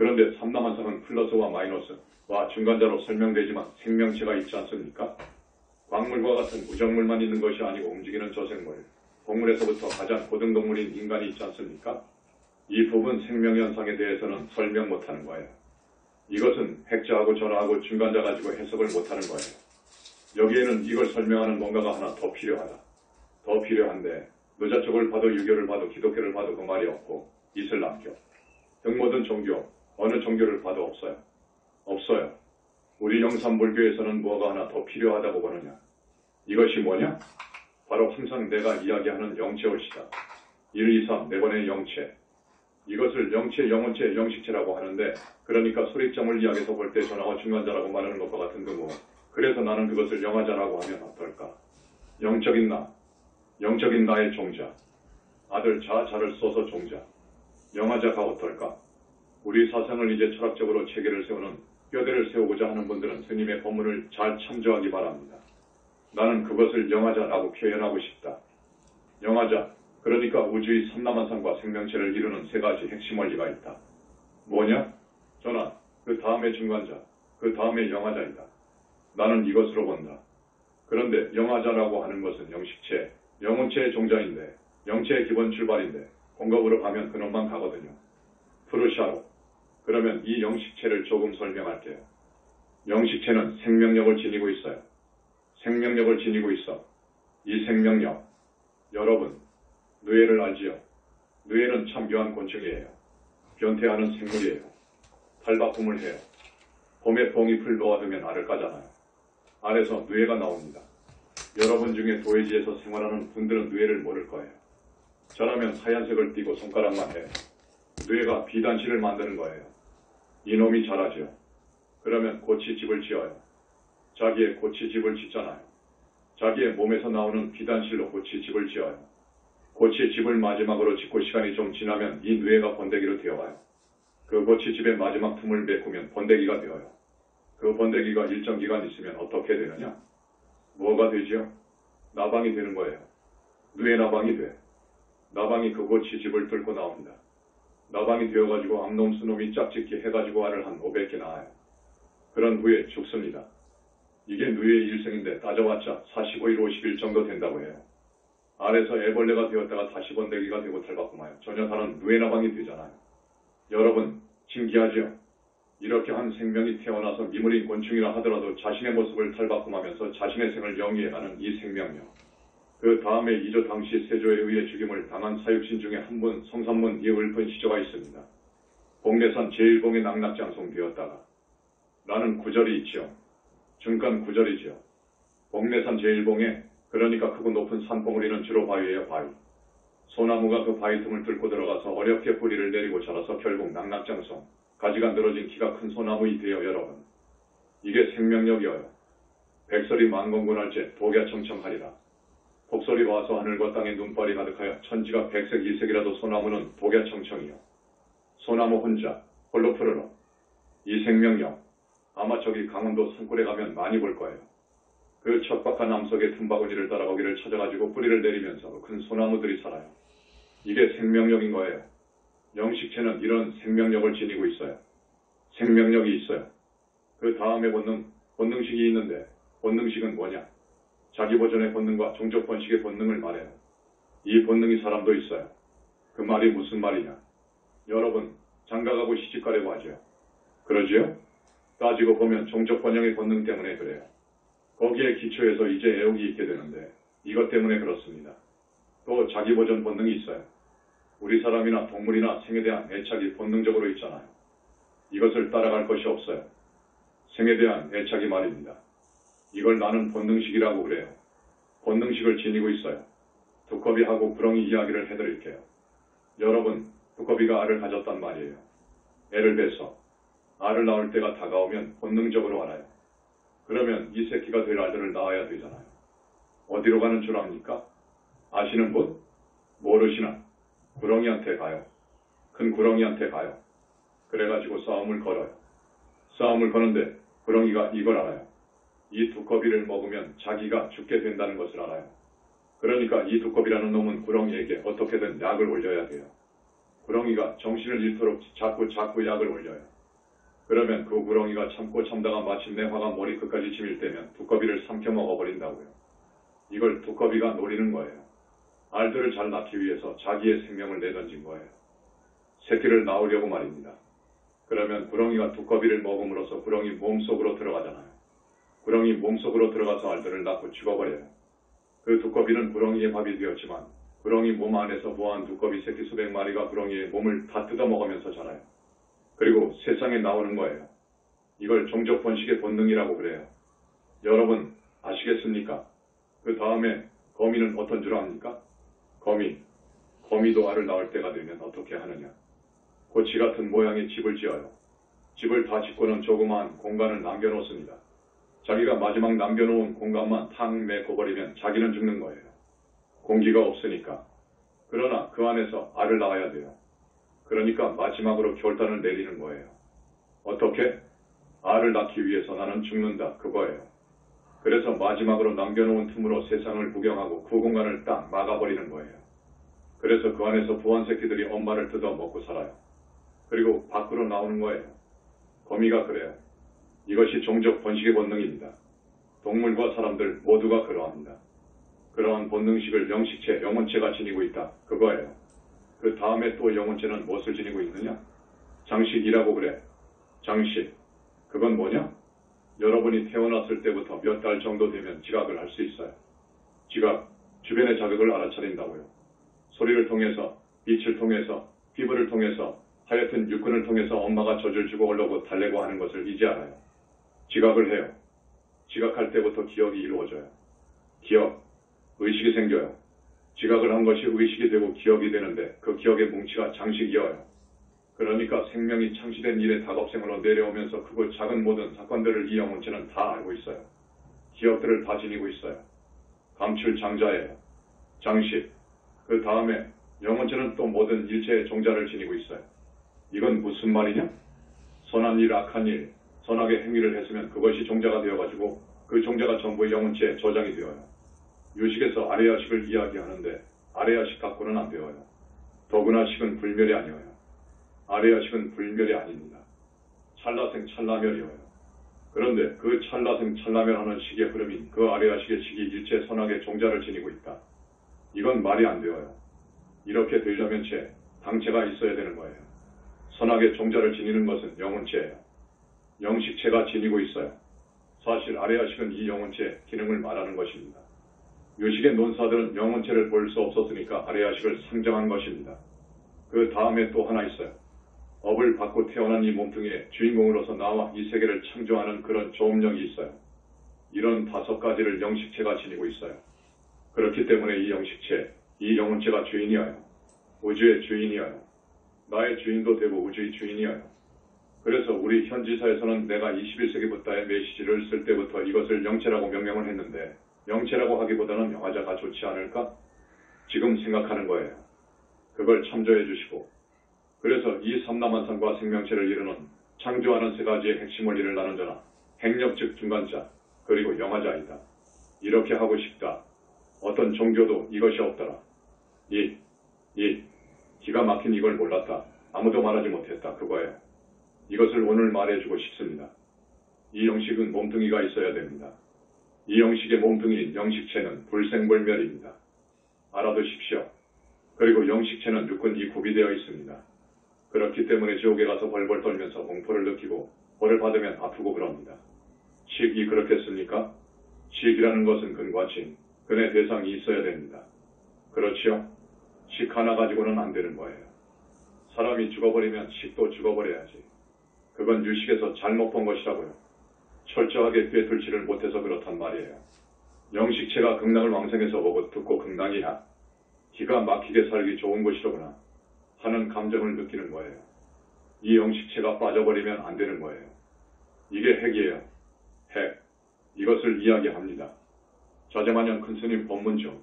그런데 삼라만상은 플러스와 마이너스와 중간자로 설명되지만 생명체가 있지 않습니까? 광물과 같은 무정물만 있는 것이 아니고 움직이는 저생물, 동물에서부터 가장 고등동물인 인간이 있지 않습니까? 이 부분 생명현상에 대해서는 설명 못하는 거예요. 이것은 핵자하고 전하하고 중간자 가지고 해석을 못하는 거예요. 여기에는 이걸 설명하는 뭔가가 하나 더 필요하다. 더 필요한데 노자 쪽을 봐도 유교를 봐도 기독교를 봐도 그 말이 없고 이슬람교 등 모든 종교 어느 종교를 봐도 없어요. 없어요. 우리 영산불교에서는 뭐가 하나 더 필요하다고 보느냐. 이것이 뭐냐? 바로 항상 내가 이야기하는 영체올시다. 1, 2, 3, 네 번의 영체. 이것을 영체, 영혼체, 영식체라고 하는데 그러니까 소립점을 이야기해서 볼 때 전하와 중간자라고 말하는 것과 같은 그 뭐. 그래서 나는 그것을 영하자라고 하면 어떨까? 영적인 나, 영적인 나의 종자. 아들 자를 써서 종자. 영하자가 어떨까? 우리 사상을 이제 철학적으로 체계를 세우는 뼈대를 세우고자 하는 분들은 스님의 법문을 잘 참조하기 바랍니다. 나는 그것을 영하자라고 표현하고 싶다. 영하자, 그러니까 우주의 삼라만상과 생명체를 이루는 세 가지 핵심 원리가 있다. 뭐냐? 전하, 그 다음에 중간자, 그 다음에 영하자이다. 나는 이것으로 본다. 그런데 영하자라고 하는 것은 영식체, 영혼체의 종자인데 영체의 기본 출발인데 공급으로 가면 그놈만 가거든요. 프루샤로. 그러면 이 영식체를 조금 설명할게요. 영식체는 생명력을 지니고 있어요. 생명력을 지니고 있어. 이 생명력, 여러분, 뇌를 알지요? 뇌는 참 묘한 곤충이에요. 변태하는 생물이에요. 탈바꿈을 해요. 봄에 뽕잎을 놓아두면 알을 까잖아요. 알에서 뇌가 나옵니다. 여러분 중에 도회지에서 생활하는 분들은 뇌를 모를 거예요. 저라면 하얀색을 띠고 손가락만 해요. 뇌가 비단실을 만드는 거예요. 이놈이 잘하죠. 그러면 고치 집을 지어요. 자기의 고치 집을 짓잖아요. 자기의 몸에서 나오는 비단실로 고치 집을 지어요. 고치 집을 마지막으로 짓고 시간이 좀 지나면 이 뇌가 번데기로 되어가요. 그 고치 집의 마지막 틈을 메꾸면 번데기가 되어요. 그 번데기가 일정 기간 있으면 어떻게 되느냐? 뭐가 되지요? 나방이 되는 거예요. 뇌 나방이 돼. 나방이 그 고치 집을 뚫고 나옵니다. 나방이 되어가지고 암놈 수놈이 짝짓기 해가지고 알을 한 500개 낳아요. 그런 후에 죽습니다. 이게 뇌의 일생인데 따져봤자 45일 50일 정도 된다고 해요. 알에서 애벌레가 되었다가 다시 번데기가 되고 탈바꿈하여 전혀 다른 뇌 나방이 되잖아요. 여러분 신기하죠? 이렇게 한 생명이 태어나서 미물인 곤충이라 하더라도 자신의 모습을 탈바꿈하면서 자신의 생을 영위해가는 이 생명력. 그 다음에 이조 당시 세조에 의해 죽임을 당한 사육신 중에 한 분 성산문 이을픈 시조가 있습니다. 복례산 제1봉에 낙낙장송되었다가 라는 구절이 있죠. 중간 구절이죠. 복례산 제1봉에 그러니까 크고 높은 산봉우리는 주로 바위예요. 바위. 소나무가 그 바위 틈을 뚫고 들어가서 어렵게 뿌리를 내리고 자라서 결국 낙낙장송. 가지가 늘어진 키가 큰 소나무이 되어 여러분. 이게 생명력이어요. 백설이 만공군할제 독야청청하리라. 복설이 와서 하늘과 땅에 눈발이 가득하여 천지가 백색 이색이라도 소나무는 독야청청이요. 소나무 혼자 홀로 푸르러. 이 생명력 아마 저기 강원도 산골에 가면 많이 볼 거예요. 그 척박한 암석의 틈바구니를 따라 거기를 찾아가지고 뿌리를 내리면서 큰 소나무들이 살아요. 이게 생명력인 거예요. 영식체는 이런 생명력을 지니고 있어요. 생명력이 있어요. 그 다음에 본능식이 있는데 본능식은 뭐냐? 자기 보존의 본능과 종족 번식의 본능을 말해요. 이 본능이 사람도 있어요. 그 말이 무슨 말이냐? 여러분 장가가고 시집가려고 하죠. 그러지요? 따지고 보면 종족 번영의 본능 때문에 그래요. 거기에 기초해서 이제 애욕이 있게 되는데 이것 때문에 그렇습니다. 또 자기 보존 본능이 있어요. 우리 사람이나 동물이나 생에 대한 애착이 본능적으로 있잖아요. 이것을 따라갈 것이 없어요. 생에 대한 애착이 말입니다. 이걸 나는 본능식이라고 그래요. 본능식을 지니고 있어요. 두꺼비하고 구렁이 이야기를 해드릴게요. 여러분, 두꺼비가 알을 가졌단 말이에요. 애를 뵈서 알을 낳을 때가 다가오면 본능적으로 알아요. 그러면 이 새끼가 될 알들을 낳아야 되잖아요. 어디로 가는 줄 압니까? 아시는 분? 모르시나? 구렁이한테 가요. 큰 구렁이한테 가요. 그래가지고 싸움을 걸어요. 싸움을 거는데 구렁이가 이걸 알아요. 이 두꺼비를 먹으면 자기가 죽게 된다는 것을 알아요. 그러니까 이 두꺼비라는 놈은 구렁이에게 어떻게든 약을 올려야 돼요. 구렁이가 정신을 잃도록 자꾸 약을 올려요. 그러면 그 구렁이가 참고 참다가 마침내 화가 머리끝까지 치밀 때면 두꺼비를 삼켜 먹어버린다고요. 이걸 두꺼비가 노리는 거예요. 알들을 잘 낳기 위해서 자기의 생명을 내던진 거예요. 새끼를 낳으려고 말입니다. 그러면 구렁이가 두꺼비를 먹음으로써 구렁이 몸속으로 들어가잖아요. 구렁이 몸속으로 들어가서 알들을 낳고 죽어버려요. 그 두꺼비는 구렁이의 밥이 되었지만 구렁이 몸 안에서 무한 두꺼비 새끼 수백 마리가 구렁이의 몸을 다 뜯어먹으면서 자라요. 그리고 세상에 나오는 거예요. 이걸 종족 번식의 본능이라고 그래요. 여러분 아시겠습니까? 그 다음에 거미는 어떤 줄 압니까? 거미도 알을 낳을 때가 되면 어떻게 하느냐? 고치 같은 모양의 집을 지어요. 집을 다 짓고는 조그마한 공간을 남겨놓습니다. 자기가 마지막 남겨놓은 공간만 탁 메꿔버리면 자기는 죽는 거예요. 공기가 없으니까. 그러나 그 안에서 알을 낳아야 돼요. 그러니까 마지막으로 결단을 내리는 거예요. 어떻게? 알을 낳기 위해서 나는 죽는다. 그거예요. 그래서 마지막으로 남겨놓은 틈으로 세상을 구경하고 그 공간을 딱 막아버리는 거예요. 그래서 그 안에서 부한 새끼들이 엄마를 뜯어 먹고 살아요. 그리고 밖으로 나오는 거예요. 거미가 그래요. 이것이 종족 번식의 본능입니다. 동물과 사람들 모두가 그러합니다. 그러한 본능식을 영식체, 영혼체가 지니고 있다. 그거예요. 그 다음에 또 영혼체는 무엇을 지니고 있느냐? 장식이라고 그래. 장식. 그건 뭐냐? 여러분이 태어났을 때부터 몇 달 정도 되면 지각을 할 수 있어요. 지각, 주변의 자극을 알아차린다고요. 소리를 통해서, 빛을 통해서, 피부를 통해서, 하여튼 육근을 통해서 엄마가 젖을 주고 올라오고 달래고 하는 것을 이제 알아요. 지각을 해요. 지각할 때부터 기억이 이루어져요. 기억, 의식이 생겨요. 지각을 한 것이 의식이 되고 기억이 되는데 그 기억의 뭉치가 장식이어요. 그러니까 생명이 창시된 일의 다급생으로 내려오면서 크고 작은 모든 사건들을 이 영혼체는 다 알고 있어요. 기억들을 다 지니고 있어요. 감출장자예요. 장식. 그 다음에 영혼체는 또 모든 일체의 종자를 지니고 있어요. 이건 무슨 말이냐? 선한 일, 악한 일, 선하게 행위를 했으면 그것이 종자가 되어가지고 그 종자가 전부 영혼체에 저장이 되어요. 유식에서 아레아식을 이야기하는데 아레아식 갖고는 안 배워요. 더구나 식은 불멸이 아니어요. 아레아식은 불멸이 아닙니다. 찰나생 찰나멸이어요. 그런데 그 찰나생 찰나멸하는 식의 흐름인 그 아레아식의 식이 일체 선하게 종자를 지니고 있다. 이건 말이 안 되어요. 이렇게 되려면 당체가 있어야 되는 거예요. 선하게 종자를 지니는 것은 영혼체예요. 영식체가 지니고 있어요. 사실 아레아식은 이 영혼체의 기능을 말하는 것입니다. 유식의 논사들은 영혼체를 볼 수 없었으니까 아레아식을 상정한 것입니다. 그 다음에 또 하나 있어요. 업을 받고 태어난 이 몸뚱이의 주인공으로서 나와 이 세계를 창조하는 그런 조업력이 있어요. 이런 5가지를 영식체가 지니고 있어요. 그렇기 때문에 이 영식체, 이 영혼체가 주인이어요. 우주의 주인이어요. 나의 주인도 되고 우주의 주인이어요. 그래서 우리 현지사에서는 내가 21세기부터의 메시지를 쓸 때부터 이것을 영체라고 명명을 했는데 영체라고 하기보다는 영화자가 좋지 않을까? 지금 생각하는 거예요. 그걸 참조해 주시고 그래서 이 삼라만상과 생명체를 이루는 창조하는 3가지의 핵심 원리를 나눈 자나 행력 즉 중간자 그리고 영화자이다. 이렇게 하고 싶다. 어떤 종교도 이것이 없더라. 기가 막힌 이걸 몰랐다. 아무도 말하지 못했다. 그거예요. 이것을 오늘 말해주고 싶습니다. 이 영식은 몸뚱이가 있어야 됩니다. 이 영식의 몸뚱이인 영식체는 불생불멸입니다. 알아두십시오. 그리고 영식체는 육근이 구비되어 있습니다. 그렇기 때문에 지옥에 가서 벌벌 떨면서 공포를 느끼고 벌을 받으면 아프고 그럽니다. 식이 그렇겠습니까? 식이라는 것은 근과칭, 근의 대상이 있어야 됩니다. 그렇지요? 식 하나 가지고는 안 되는 거예요. 사람이 죽어버리면 식도 죽어버려야지. 그건 유식에서 잘못 본 것이라고요. 철저하게 꿰뚫지를 못해서 그렇단 말이에요. 영식체가 극락을 왕생해서 보고 듣고 극락이야. 기가 막히게 살기 좋은 곳이로구나 하는 감정을 느끼는 거예요. 이 영식체가 빠져버리면 안 되는 거예요. 이게 핵이에요. 핵. 이것을 이야기합니다. 자제만년 큰스님 법문 중